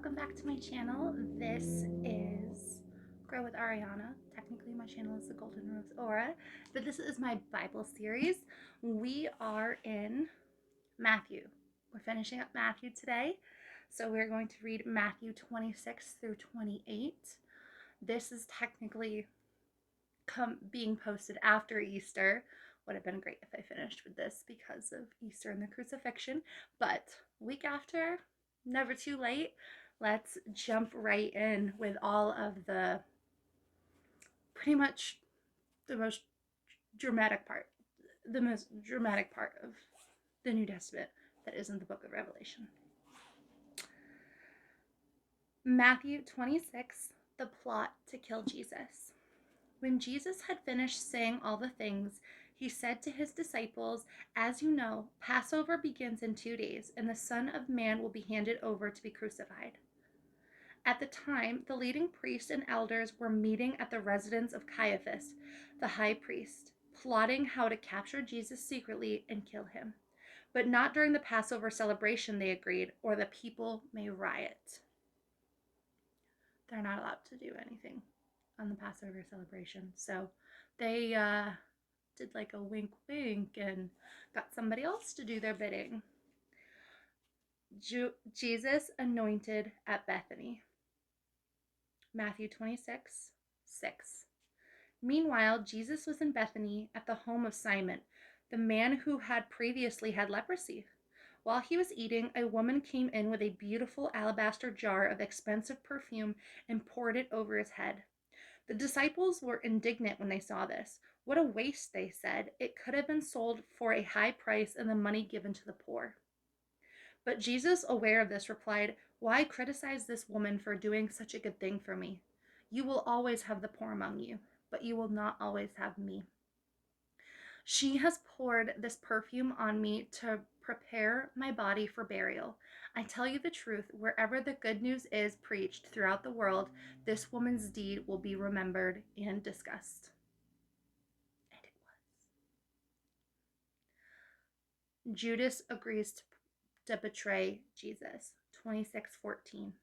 welcome back to my channel. This is Grow with Ariana. Technically my channel is the Golden Rose Aura, but this is my Bible series. We are in Matthew. We're finishing up Matthew today. So we're going to read Matthew 26 through 28. This is technically being posted after Easter. Would have been great if I finished with this because of Easter and the crucifixion, but week after, never too late. Let's jump right in with all of the pretty much the most dramatic part, the most dramatic part of the New Testament that is in the book of Revelation. Matthew 26, the plot to kill Jesus. When Jesus had finished saying all the things, he said to his disciples, "As you know, Passover begins in 2 days, and the Son of Man will be handed over to be crucified." At the time, the leading priests and elders were meeting at the residence of Caiaphas, the high priest, plotting how to capture Jesus secretly and kill him. But not during the Passover celebration, they agreed, or the people may riot. They're not allowed to do anything on the Passover celebration. So they did like a wink wink and got somebody else to do their bidding. Jesus anointed at Bethany. Matthew 26, 6. Meanwhile, Jesus was in Bethany at the home of Simon, the man who had previously had leprosy. While he was eating, a woman came in with a beautiful alabaster jar of expensive perfume and poured it over his head. The disciples were indignant when they saw this. "What a waste," they said. "It could have been sold for a high price and the money given to the poor." But Jesus, aware of this, replied, "Why criticize this woman for doing such a good thing for me? You will always have the poor among you, but you will not always have me. She has poured this perfume on me to prepare my body for burial. I tell you the truth, wherever the good news is preached throughout the world, this woman's deed will be remembered and discussed." And it was. Judas agrees to betray Jesus. 26:14.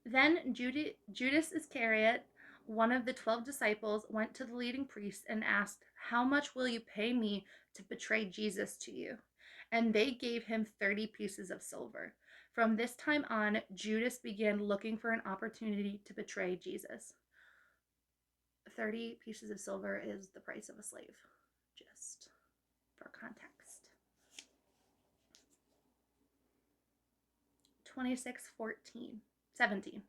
Then Judas Iscariot, one of the 12 disciples, went to the leading priests and asked, "How much will you pay me to betray Jesus to you?" And they gave him 30 pieces of silver. From this time on, Judas began looking for an opportunity to betray Jesus. 30 pieces of silver is the price of a slave, just for context. 26:17.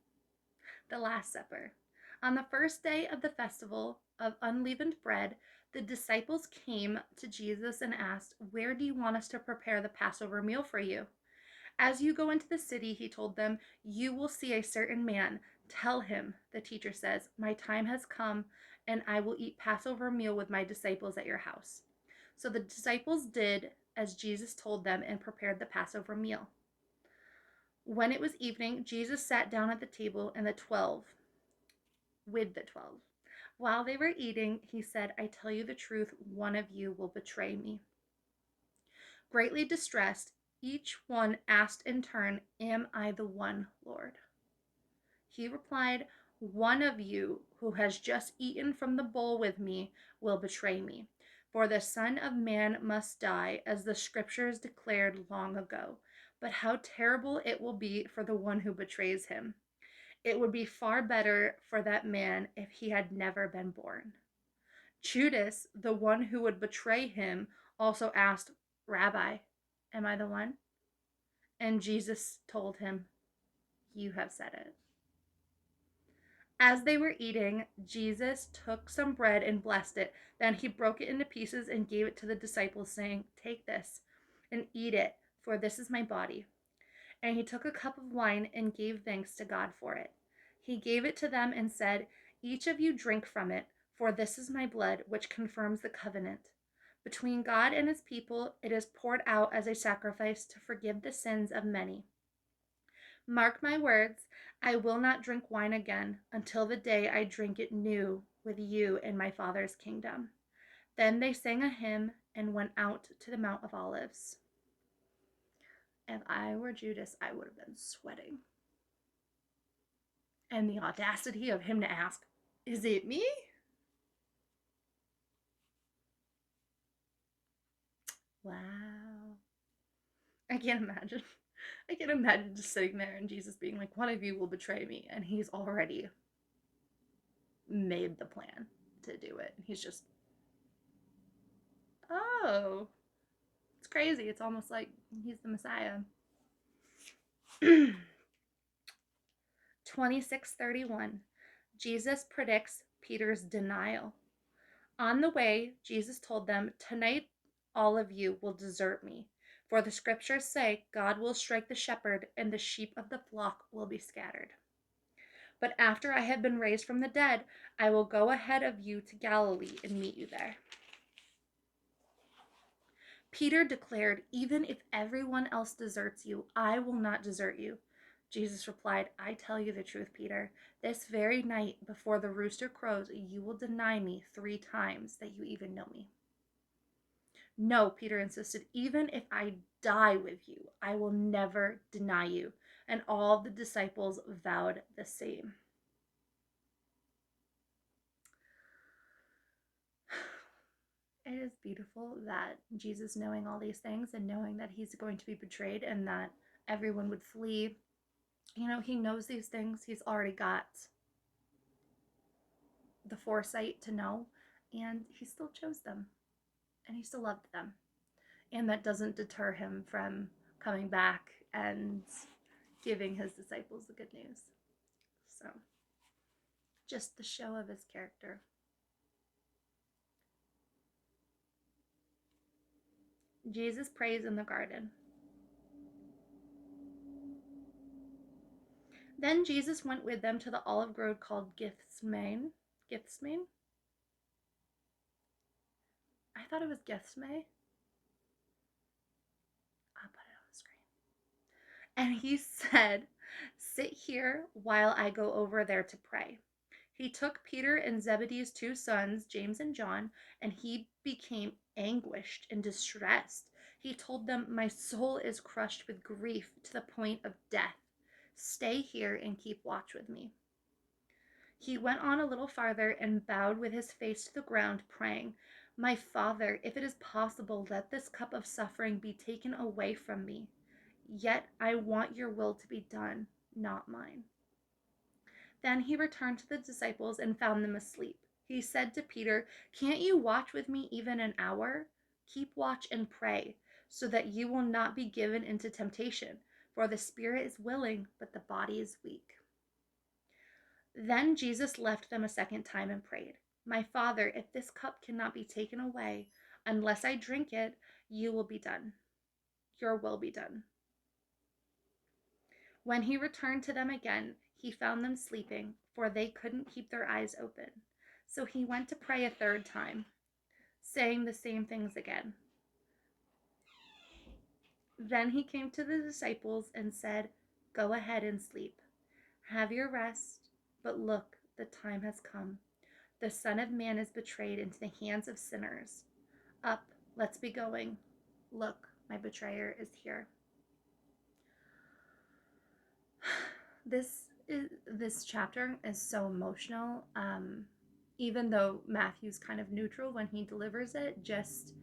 The Last Supper. On the first day of the festival of unleavened bread, the disciples came to Jesus and asked, "Where do you want us to prepare the Passover meal for you?" "As you go into the city," he told them, "you will see a certain man. Tell him," the teacher says, "my time has come, and I will eat Passover meal with my disciples at your house." So the disciples did as Jesus told them and prepared the Passover meal. When it was evening, Jesus sat down at the table with the 12. While they were eating, he said, "I tell you the truth, one of you will betray me." Greatly distressed, each one asked in turn, "Am I the one, Lord?" He replied, "One of you who has just eaten from the bowl with me will betray me. For the Son of Man must die, as the scriptures declared long ago. But how terrible it will be for the one who betrays him. It would be far better for that man if he had never been born." Judas, the one who would betray him, also asked, "Rabbi, am I the one?" And Jesus told him, "You have said it." As they were eating, Jesus took some bread and blessed it. Then he broke it into pieces and gave it to the disciples, saying, "Take this and eat it, for this is my body." And he took a cup of wine and gave thanks to God for it. He gave it to them and said, "Each of you drink from it, for this is my blood, which confirms the covenant. Between God and his people, it is poured out as a sacrifice to forgive the sins of many. Mark my words, I will not drink wine again until the day I drink it new with you in my Father's kingdom." Then they sang a hymn and went out to the Mount of Olives. If I were Judas, I would have been sweating. And the audacity of him to ask, "Is it me?" Wow. I can't imagine. I can't imagine just sitting there and Jesus being like, "One of you will betray me." And he's already made the plan to do it. He's just, oh, it's crazy. It's almost like he's the Messiah. 26:31. Jesus predicts Peter's denial. On the way, Jesus told them, "Tonight all of you will desert me. For the scriptures say, God will strike the shepherd, and the sheep of the flock will be scattered. But after I have been raised from the dead, I will go ahead of you to Galilee and meet you there." Peter declared, "Even if everyone else deserts you, I will not desert you." Jesus replied, "I tell you the truth, Peter. This very night, before the rooster crows, you will deny me 3 times that you even know me." "No," Peter insisted, "even if I die with you, I will never deny you." And all the disciples vowed the same. It is beautiful that Jesus, knowing all these things and knowing that he's going to be betrayed and that everyone would flee, he knows these things. He's already got the foresight to know, and he still chose them, and he still loved them. And that doesn't deter him from coming back and giving his disciples the good news. So, just the show of his character. Jesus prays in the garden. Then Jesus went with them to the olive grove called Gethsemane. Gethsemane? I thought it was Gethsemane. I'll put it on the screen. And he said, "Sit here while I go over there to pray." He took Peter and Zebedee's 2 sons, James and John, and he became anguished and distressed. He told them, "My soul is crushed with grief to the point of death. Stay here and keep watch with me." He went on a little farther and bowed with his face to the ground, praying, "My Father, if it is possible, let this cup of suffering be taken away from me. Yet I want your will to be done, not mine." Then he returned to the disciples and found them asleep. He said to Peter, "Can't you watch with me even an hour? Keep watch and pray, so that you will not be given into temptation. For the spirit is willing, but the body is weak." Then Jesus left them a second time and prayed, "My Father, if this cup cannot be taken away unless I drink it, you will be done. Your will be done." When he returned to them again, he found them sleeping, for they couldn't keep their eyes open. So he went to pray a 3rd time, saying the same things again. Then he came to the disciples and said, "Go ahead and sleep. Have your rest. But look, the time has come. The Son of Man is betrayed into the hands of sinners. Up, let's be going. Look, my betrayer is here." This chapter is so emotional. Even though Matthew's kind of neutral when he delivers it, just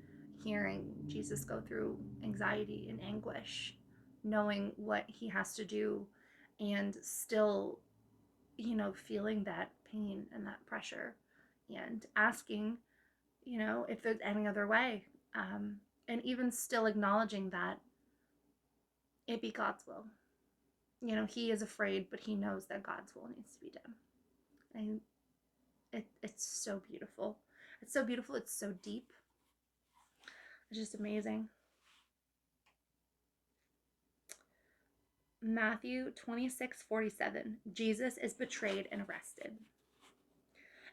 hearing Jesus go through anxiety and anguish, knowing what he has to do, and still, feeling that pain and that pressure, and asking, if there's any other way, and even still acknowledging that it be God's will. He is afraid, but he knows that God's will needs to be done. And it's so beautiful. It's so beautiful. It's so deep. It's just amazing. Matthew 26:47. Jesus is betrayed and arrested.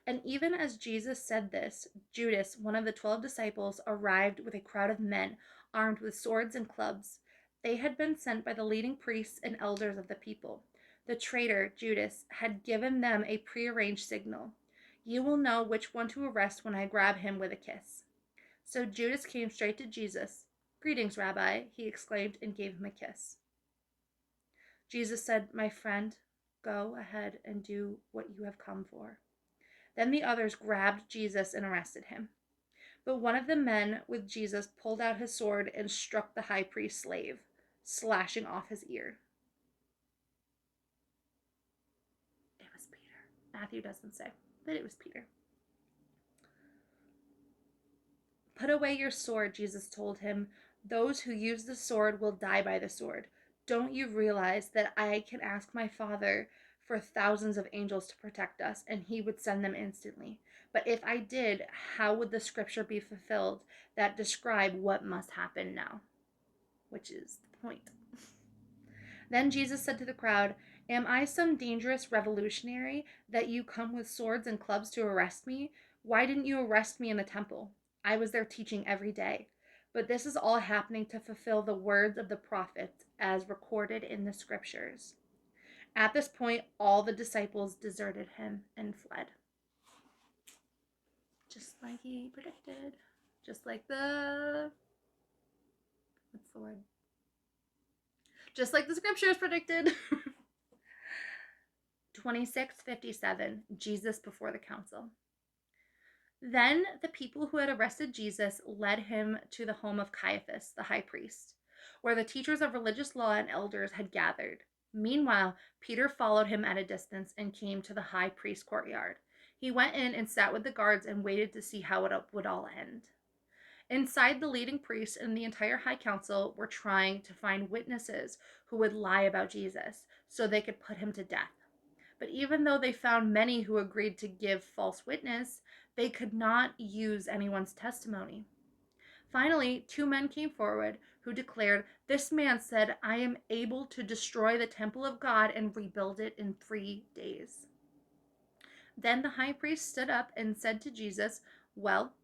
And even as Jesus said this, Judas, one of the 12 disciples, arrived with a crowd of men armed with swords and clubs. They had been sent by the leading priests and elders of the people. The traitor, Judas, had given them a prearranged signal. "You will know which one to arrest when I grab him with a kiss." So Judas came straight to Jesus. "Greetings, Rabbi," he exclaimed, and gave him a kiss. Jesus said, "My friend, Go ahead and do what you have come for." Then the others grabbed Jesus and arrested him. But one of the men with Jesus pulled out his sword and struck the high priest's slave, slashing off his ear. It was Peter. Matthew doesn't say, but it was Peter. "Put away your sword," Jesus told him. "Those who use the sword will die by the sword. Don't you realize that I can ask my Father for thousands of angels to protect us, and he would send them instantly? But if I did, how would the scripture be fulfilled that describe what must happen now?" Which is the point. Then Jesus said to the crowd, "Am I some dangerous revolutionary that you come with swords and clubs to arrest me? Why didn't you arrest me in the temple? I was there teaching every day. But this is all happening to fulfill the words of the prophets as recorded in the scriptures." At this point, all the disciples deserted him and fled. Just like he predicted. Just like the... What's the word? Just like the scriptures predicted. 26:57, Jesus before the council. Then the people who had arrested Jesus led him to the home of Caiaphas, the high priest, where the teachers of religious law and elders had gathered. Meanwhile, Peter followed him at a distance and came to the high priest's courtyard. He went in and sat with the guards and waited to see how it would all end. Inside, the leading priests and the entire high council were trying to find witnesses who would lie about Jesus so they could put him to death. But even though they found many who agreed to give false witness, they could not use anyone's testimony. Finally, 2 men came forward who declared, "This man said, 'I am able to destroy the temple of God and rebuild it in 3 days.'" Then the high priest stood up and said to Jesus, "Well,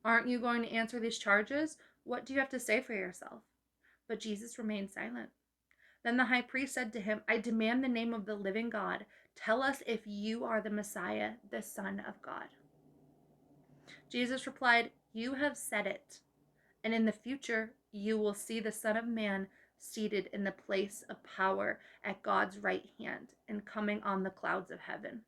aren't you going to answer these charges? What do you have to say for yourself?" But Jesus remained silent. Then the high priest said to him, "I demand the name of the living God. Tell us if you are the Messiah, the Son of God." Jesus replied, "You have said it. And in the future, you will see the Son of Man seated in the place of power at God's right hand and coming on the clouds of heaven."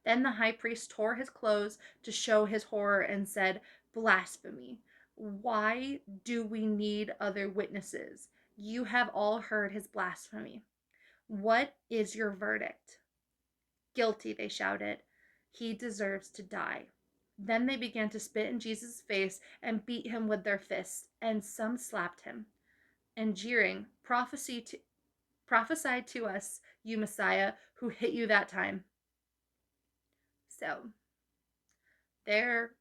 Then the high priest tore his clothes to show his horror and said, "Blasphemy! Why do we need other witnesses? You have all heard his blasphemy. What is your verdict?" "Guilty," they shouted. "He deserves to die." Then they began to spit in Jesus' face and beat him with their fists, and some slapped him. And jeering, "Prophesy to us, you Messiah, who hit you that time." So they're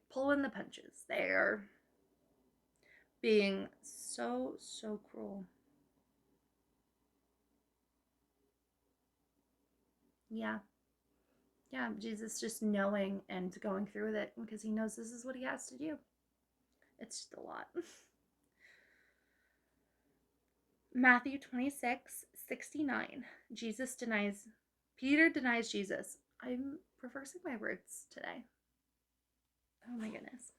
pulling the punches. They're being so cruel. Yeah, Jesus just knowing and going through with it because he knows this is what he has to do. It's just a lot. Matthew 26:69. Peter denies Jesus. I'm reversing my words today. Oh my goodness.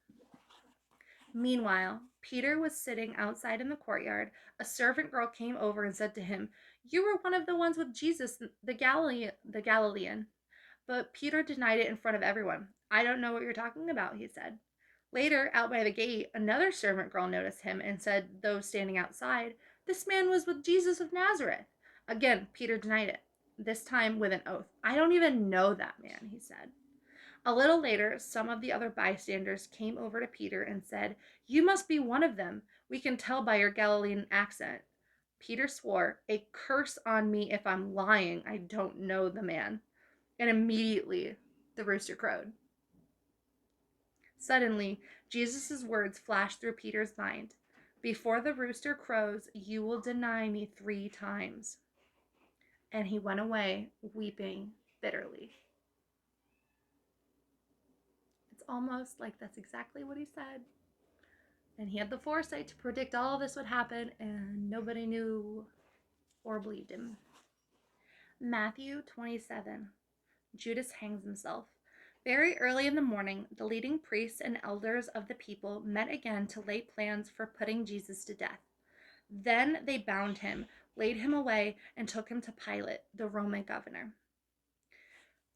Meanwhile, Peter was sitting outside in the courtyard. A servant girl came over and said to him, "You were one of the ones with Jesus, the Galilean." But Peter denied it in front of everyone. "I don't know what you're talking about," he said. Later, out by the gate, another servant girl noticed him and said, those standing outside, "This man was with Jesus of Nazareth." Again, Peter denied it, this time with an oath. "I don't even know that man," he said. A little later, some of the other bystanders came over to Peter and said, "You must be one of them. We can tell by your Galilean accent." Peter swore, "A curse on me if I'm lying. I don't know the man." And immediately the rooster crowed. Suddenly, Jesus' words flashed through Peter's mind. "Before the rooster crows, you will deny me 3 times." And he went away, weeping bitterly. It's almost like that's exactly what he said. And he had the foresight to predict all this would happen, and nobody knew or believed him. Matthew 27. Judas hangs himself. Very early in the morning, the leading priests and elders of the people met again to lay plans for putting Jesus to death. Then they bound him, laid him away, and took him to Pilate, the Roman governor.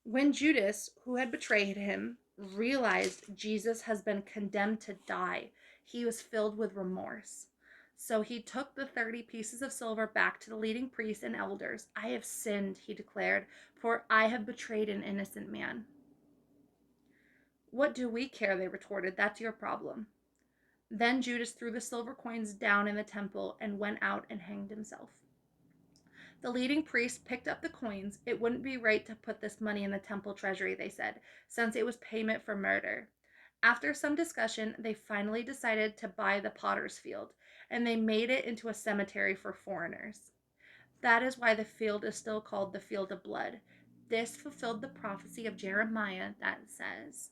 When Judas, who had betrayed him, realized Jesus has been condemned to die, he was filled with remorse. So he took the 30 pieces of silver back to the leading priests and elders. I have sinned, he declared, for I have betrayed an innocent man. What do we care? They retorted. That's your problem. Then Judas threw the silver coins down in the temple and went out and hanged himself. The leading priests picked up the coins. It wouldn't be right to put this money in the temple treasury, they said, since it was payment for murder. After some discussion, they finally decided to buy the potter's field, and they made it into a cemetery for foreigners. That is why the field is still called the Field of Blood. This fulfilled the prophecy of Jeremiah that says,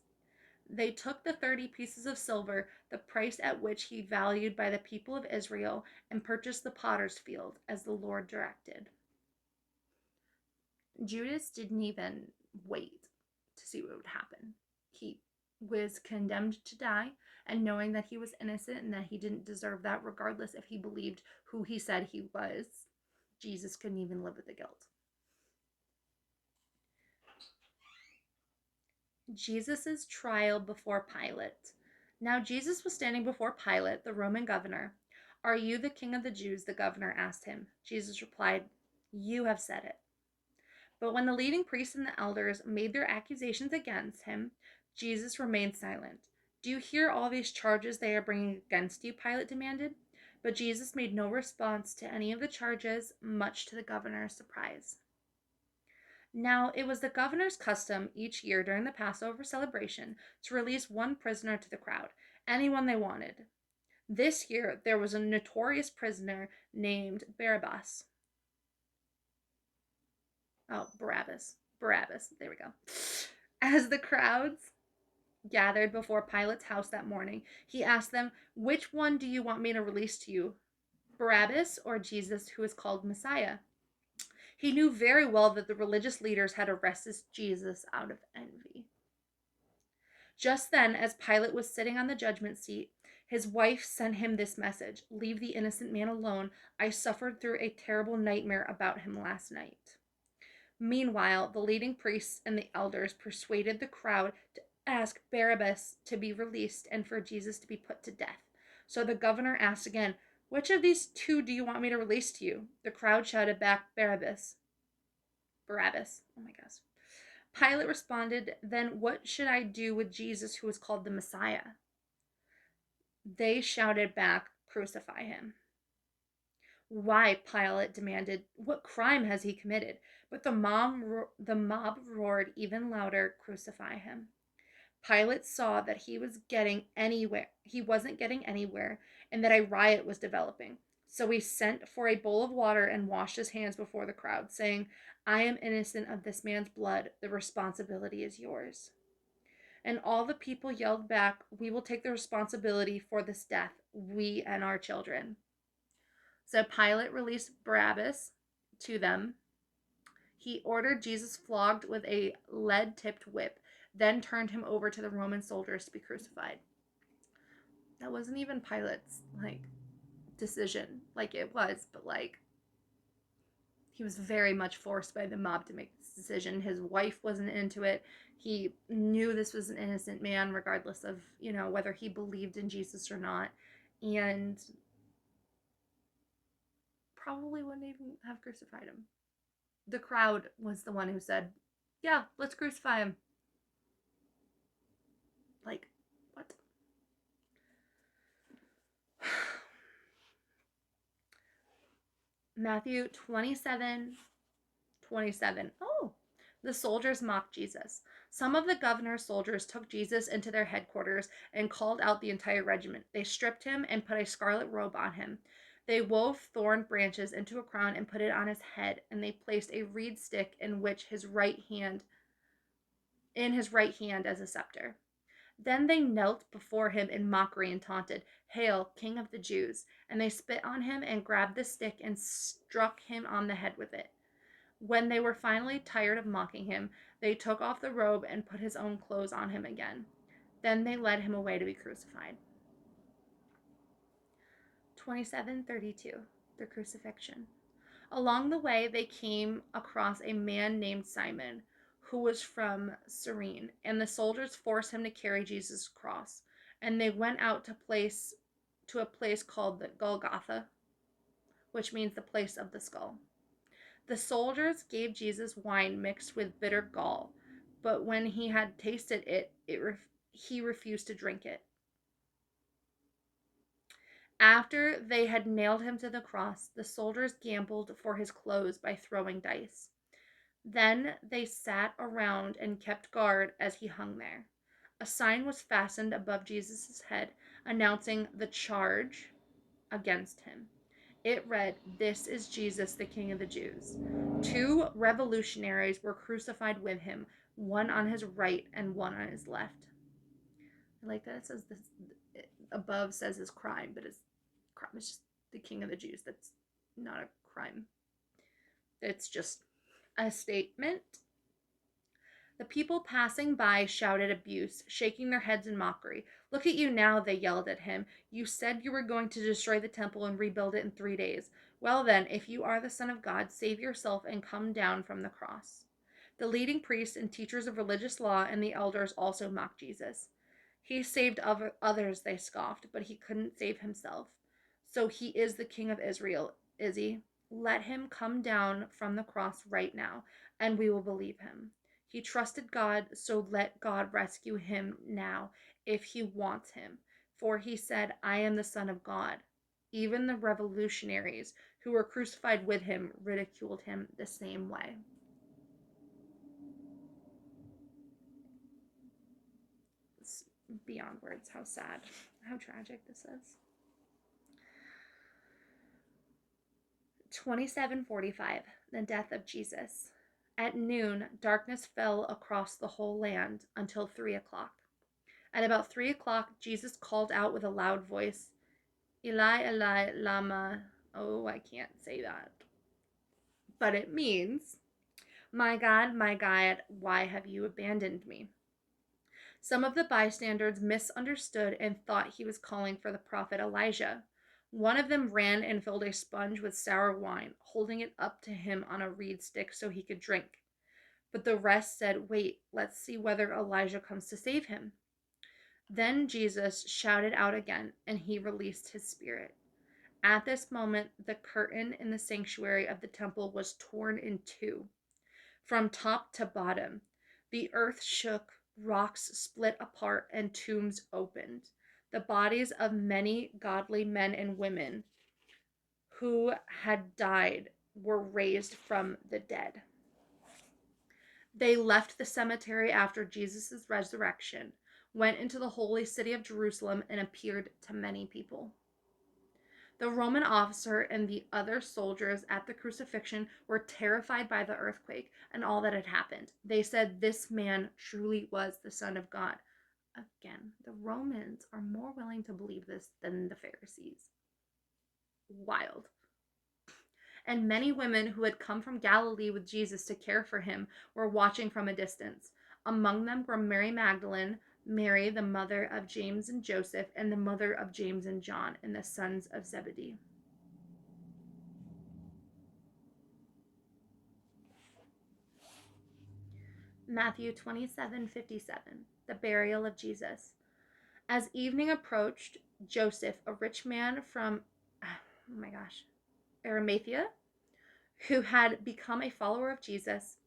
they took the 30 pieces of silver, the price at which he valued by the people of Israel, and purchased the potter's field, as the Lord directed. Judas didn't even wait to see what would happen. He was condemned to die, and knowing that he was innocent and that he didn't deserve that, regardless if he believed who he said he was, Jesus couldn't even live with the guilt. Jesus' trial before Pilate. Now Jesus was standing before Pilate, the Roman governor. Are you the king of the Jews? The governor asked him. Jesus replied, you have said it. But when the leading priests and the elders made their accusations against him, Jesus remained silent. Do you hear all these charges they are bringing against you? Pilate demanded. But Jesus made no response to any of the charges, much to the governor's surprise. Now, it was the governor's custom each year during the Passover celebration to release one prisoner to the crowd, anyone they wanted. This year, there was a notorious prisoner named Barabbas. Oh, Barabbas. Barabbas. There we go. As the crowds gathered before Pilate's house that morning, he asked them, which one do you want me to release to you, Barabbas or Jesus, who is called Messiah? He knew very well that the religious leaders had arrested Jesus out of envy. Just then, as Pilate was sitting on the judgment seat, his wife sent him this message, leave the innocent man alone. I suffered through a terrible nightmare about him last night. Meanwhile, the leading priests and the elders persuaded the crowd to ask Barabbas to be released and for Jesus to be put to death. So the governor asked again, which of these two do you want me to release to you? The crowd shouted back, Barabbas. Barabbas. Oh my gosh. Pilate responded, then what should I do with Jesus, who is called the Messiah? They shouted back, crucify him. Why? Pilate demanded. What crime has he committed? But the mob roared even louder, crucify him. Pilate saw that he wasn't getting anywhere, and that a riot was developing. So he sent for a bowl of water and washed his hands before the crowd, saying, I am innocent of this man's blood. The responsibility is yours. And all the people yelled back, we will take the responsibility for this death, we and our children. So Pilate released Barabbas to them. He ordered Jesus flogged with a lead-tipped whip, then turned him over to the Roman soldiers to be crucified. That wasn't even Pilate's, decision. It was, but, he was very much forced by the mob to make this decision. His wife wasn't into it. He knew this was an innocent man, regardless of, whether he believed in Jesus or not. And probably wouldn't even have crucified him. The crowd was the one who said, yeah, let's crucify him. What? Matthew 27:27. Oh, the soldiers mocked Jesus. Some of the governor's soldiers took Jesus into their headquarters and called out the entire regiment. They stripped him and put a scarlet robe on him. They wove thorn branches into a crown and put it on his head, and they placed a reed stick in his right hand as a scepter. Then they knelt before him in mockery and taunted, Hail, King of the Jews! And they spit on him and grabbed the stick and struck him on the head with it. When they were finally tired of mocking him, they took off the robe and put his own clothes on him again. Then they led him away to be crucified. 27:32. The crucifixion. Along the way, they came across a man named Simon, who was from Cyrene, and the soldiers forced him to carry Jesus' cross. And they went out to a place called the Golgotha, which means the place of the skull. The soldiers gave Jesus wine mixed with bitter gall, but when he had tasted it, he refused to drink it. After they had nailed him to the cross, the soldiers gambled for his clothes by throwing dice. Then they sat around and kept guard as he hung there. A sign was fastened above Jesus' head announcing the charge against him. It read, "This is Jesus, the King of the Jews." 2 revolutionaries were crucified with him, one on his right and one on his left. I like that it says this above says his crime, but his crime is just the King of the Jews. That's not a crime. It's just a statement. The people passing by shouted abuse, shaking their heads in mockery. "Look at you now," they yelled at him. "You said you were going to destroy the temple and rebuild it in 3 days. Well then, if you are the Son of God, save yourself and come down from the cross." The leading priests and teachers of religious law and the elders also mocked Jesus. "He saved others," they scoffed, "but he couldn't save himself. So he is the King of Israel, is he? Let him come down from the cross right now, and we will believe him. He trusted God, so let God rescue him now if he wants him. For he said, 'I am the Son of God.'" Even the revolutionaries who were crucified with him ridiculed him the same way. It's beyond words how sad, how tragic this is. 2745, the death of Jesus. At noon, darkness fell across the whole land until 3 o'clock. At about 3 o'clock, Jesus called out with a loud voice, "Eli, Eli, lama." Oh, I can't say that. But it means, my God, why have you abandoned me?" Some of the bystanders misunderstood and thought he was calling for the prophet Elijah. One of them ran and filled a sponge with sour wine, holding it up to him on a reed stick so he could drink. But the rest said, "Wait, let's see whether Elijah comes to save him." Then Jesus shouted out again, and he released his spirit. At this moment, the curtain in the sanctuary of the temple was torn in two, from top to bottom. The earth shook, rocks split apart, and tombs opened. The bodies of many godly men and women who had died were raised from the dead. They left the cemetery after Jesus' resurrection, went into the holy city of Jerusalem, and appeared to many people. The Roman officer and the other soldiers at the crucifixion were terrified by the earthquake and all that had happened. They said this man truly was the Son of God. Again, the Romans are more willing to believe this than the Pharisees. Wild. And many women who had come from Galilee with Jesus to care for him were watching from a distance. Among them were Mary Magdalene, Mary, the mother of James and Joseph, and the mother of James and John, and the sons of Zebedee. Matthew 27:57, the burial of Jesus. As evening approached, Joseph, a rich man from, Arimathea, who had become a follower of Jesus,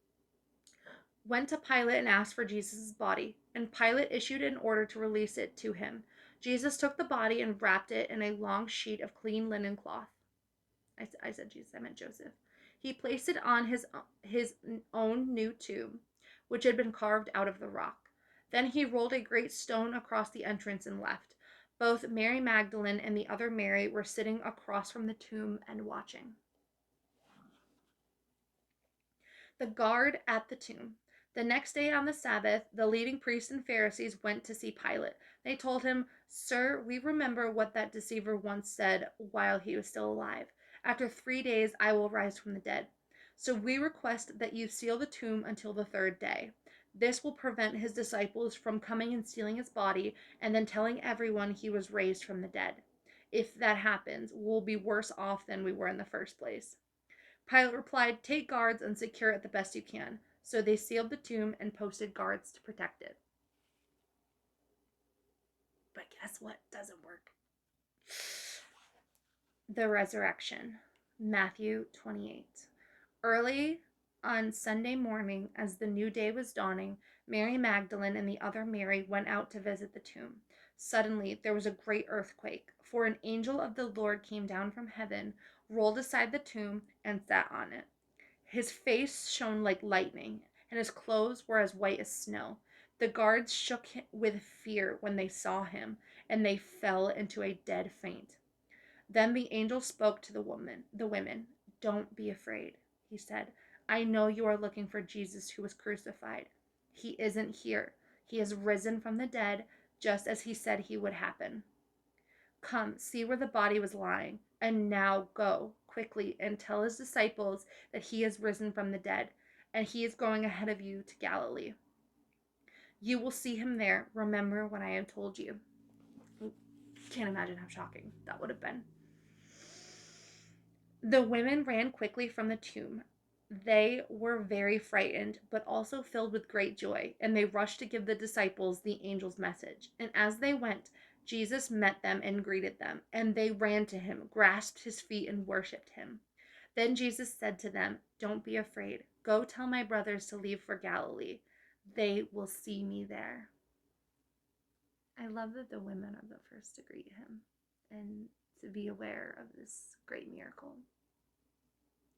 went to Pilate and asked for Jesus' body, and Pilate issued an order to release it to him. Jesus took the body and wrapped it in a long sheet of clean linen cloth. I said Jesus, I meant Joseph. He placed it on his own new tomb, which had been carved out of the rock. Then he rolled a great stone across the entrance and left. Both Mary Magdalene and the other Mary were sitting across from the tomb and watching. The guard at the tomb. The next day on the Sabbath, the leading priests and Pharisees went to see Pilate. They told him, "Sir, we remember what that deceiver once said while he was still alive. 'After 3 days I will rise from the dead.' So we request that you seal the tomb until the 3rd day. This will prevent his disciples from coming and stealing his body and then telling everyone he was raised from the dead. If that happens, we'll be worse off than we were in the first place." Pilate replied, "Take guards and secure it the best you can." So they sealed the tomb and posted guards to protect it. But guess what doesn't work? The resurrection. Matthew 28. Early on Sunday morning, as the new day was dawning, Mary Magdalene and the other Mary went out to visit the tomb. Suddenly there was a great earthquake, for an angel of the Lord came down from heaven, rolled aside the tomb, and sat on it. His face shone like lightning, and his clothes were as white as snow. The guards shook with fear when they saw him, and they fell into a dead faint. Then the angel spoke to the women. "Don't be afraid," he said. "I know you are looking for Jesus who was crucified. He isn't here. He has risen from the dead, just as he said he would happen. Come, see where the body was lying, and now go quickly and tell his disciples that he has risen from the dead, and he is going ahead of you to Galilee. You will see him there. Remember what I have told you." Can't imagine how shocking that would have been. The women ran quickly from the tomb. They were very frightened, but also filled with great joy, and they rushed to give the disciples the angel's message. And as they went, Jesus met them and greeted them, and they ran to him, grasped his feet, and worshipped him. Then Jesus said to them, "Don't be afraid. Go tell my brothers to leave for Galilee. They will see me there." I love that the women are the first to greet him and to be aware of this great miracle.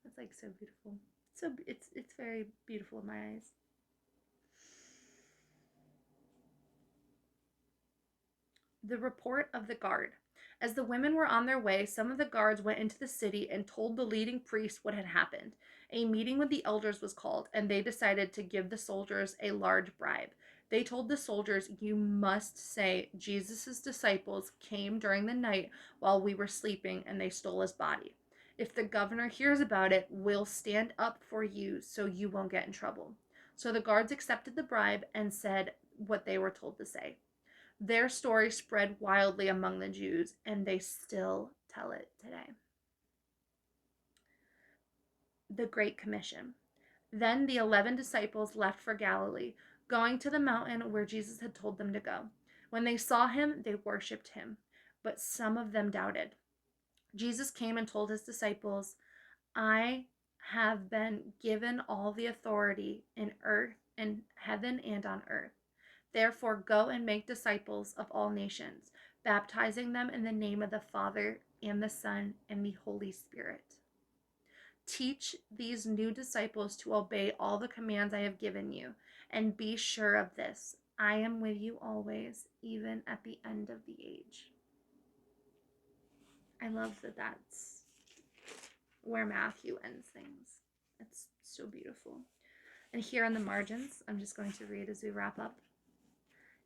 It's like so beautiful. So it's very beautiful in my eyes. The report of the guard. As the women were on their way, some of the guards went into the city and told the leading priests what had happened. A meeting with the elders was called, and they decided to give the soldiers a large bribe. They told the soldiers, "You must say Jesus' disciples came during the night while we were sleeping and they stole his body. If the governor hears about it, we'll stand up for you so you won't get in trouble." So the guards accepted the bribe and said what they were told to say. Their story spread wildly among the Jews, and they still tell it today. The Great Commission. Then the 11 disciples left for Galilee, going to the mountain where Jesus had told them to go. When they saw him, they worshipped him, but some of them doubted. Jesus came and told his disciples, "I have been given all the authority in earth, in heaven, and on earth. Therefore, go and make disciples of all nations, baptizing them in the name of the Father and the Son and the Holy Spirit. Teach these new disciples to obey all the commands I have given you, and be sure of this: I am with you always, even at the end of the age." I love that that's where Matthew ends things. It's so beautiful. And here on the margins, I'm just going to read as we wrap up.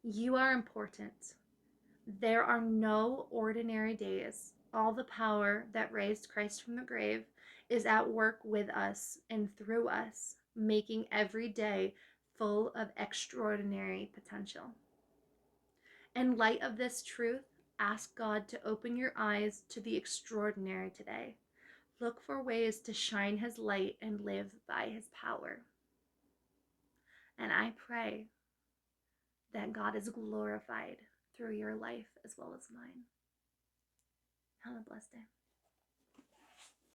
You are important. There are no ordinary days. All the power that raised Christ from the grave is at work with us and through us, making every day full of extraordinary potential. In light of this truth, ask God to open your eyes to the extraordinary today. Look for ways to shine his light and live by his power. And I pray that God is glorified through your life as well as mine. Have a blessed day.